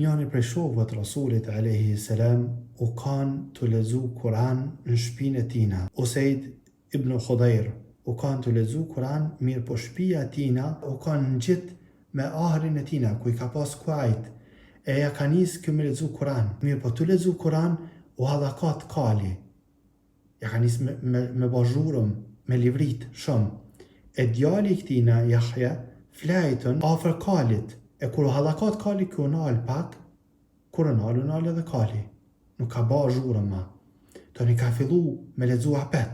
Njëri prej shokëve të Rasulit alayhi salam u kanë të lexu Kur'an në shtëpinë e tina. Usaid ibn Khudair u kanë të lexu Kur'an, mirë po shtëpia e tina u kanë ngjit me ahrin e tina ku I ka pas kuajt. E ja ka nis kë me lexu Kur'an. Mirë po të lexu Kur'an u hallakat kali. Ja ka nis me bazhurëm, me livrit shumë. E djali I këtina Yahya flajtën afër kalit. E kur u hallakat kali kjo nal pak, kur u nal edhe kali. Nuk ka ba zhurëm ma. Tani ka fillu me lexu apet.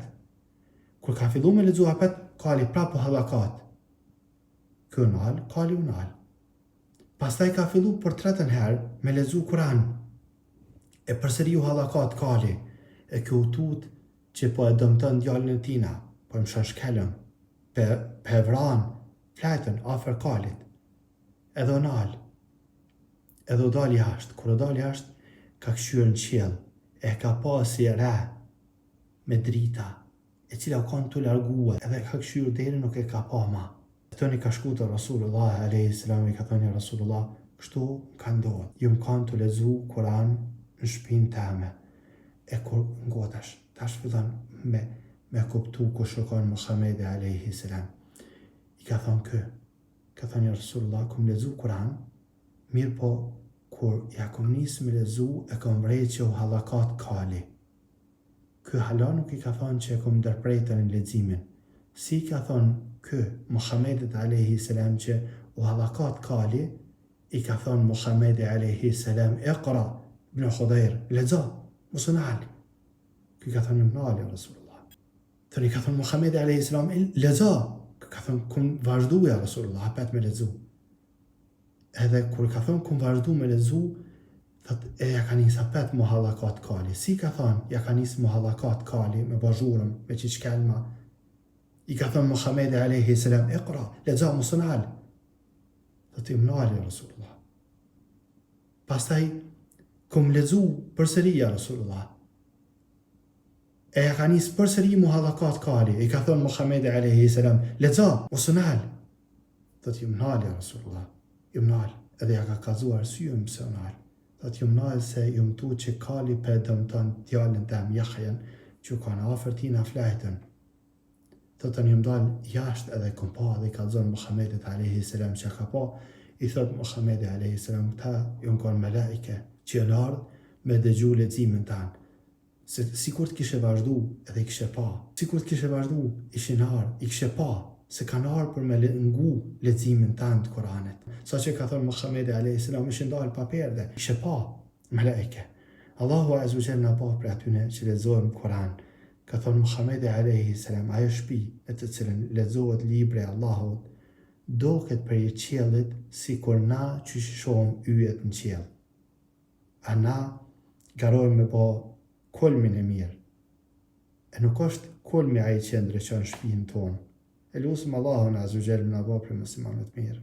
Kur ka fillu me lexu apet, kali prap u hallakat. Kjo nal, kali u nal. Pastaj ka fillu për tretën herë me lexu Kur'an. E përsëri u hallakat kali. E kjo tut që po e dëmton djalin e tina, po më shashkelëm, pe vran flajtën afër kalit. Edhe o nal, edhe o dal jashtë. Kur o dal jashtë, ka këshyrë në qiell, e ka pasi re me drita, e cila u kanë të largua, edhe ka këshyrë deri nuk e ka pa ma. Tëni ka shku të Rasulullah alayhi salam, I ka thënë Rasulullah, kështu ka ndodhur. Ju më kanë të lexu Kur'an në shtëpinë teme. E kur ngotash, tash fillon me kuptu ku shkon Muhamedi alayhi salam. I ka thënë kë. Ka thënë Rasulullah, kum lexu Kur'an, mirë po, kur ja kum nis me lexu, e kom vrejt që u hallakat kali. Ky hala nuk I ka thënë që e kum ndërprejtën në leximin. Si ka thënë ky Muhamedit alayhi salam që u hallakat kali, I ka thënë Muhamedi alayhi salam, Iqra ibn Khudair, lexo, mos u nal. Ky ka thënë nal Rasulullah. Tani ka thënë Muhamedi alayhi salam, lexo. Ka thënë, kum vazhdu ja Rasulullah, apet me lexu. Edhe kur ka thënë, kum vazhdu me lexu, thët, e ja ka nis apet mu hallakat kali. Si ka thënë, ja ka nis mu hallakat kali, me bazhurëm, me qiçkelma. I ka thënë Muhamedi alayhi salam, Iqra, lexo, mos u nal. Thët, im nali Rasulullah. Pastaj, kum lexu përsëri ja Rasulullah. E ja ka nis përsëri mu hallakat kali. I ka thënë Muhamedi alayhi salam, lexo, mos u nal. Thot ju nal ja Rasulullah. Ju nal. Edhe ja ka kazu arsyen pse u nal. Thot ju nal se ju mtu që kali pe dëmton djalin tim Yahyan që kanë afër tina flajtën. Thot tani ju dal jashtë edhe kom pa dhe I ka zon Muhamedit alayhi salam që ka pa. I thot Muhamedi alayhi salam, ta ju kanë malaike që janë ardhur me dëgju leximin tan. Se si kur të kishe vazhdu edhe I kishe pa. Si kur të kishe vazhdu, ishin ardhur, I kishe pa. Se kanë ardhur për me ngu leximin tanë të Koranit. Sa që ka thënë Muhamedi alayhi salam, ishin dalë pa perde, ishe pa malaike. Allahu azza wa jalla na pa për atyne që lexojmë Koran. Ka thënë Muhamedi alayhi salam, ajo shtëpi në të cilën lexohet libri I Allahut, doket për I qiellit sikur na që shohim yjet në qiell. A na garojmë me pa kolmin e mirë. E nuk është kolmi ai që ndreqon shtëpinë tonë. E lutem Allahun azza wa jalla na bëj muslimanë të mirë.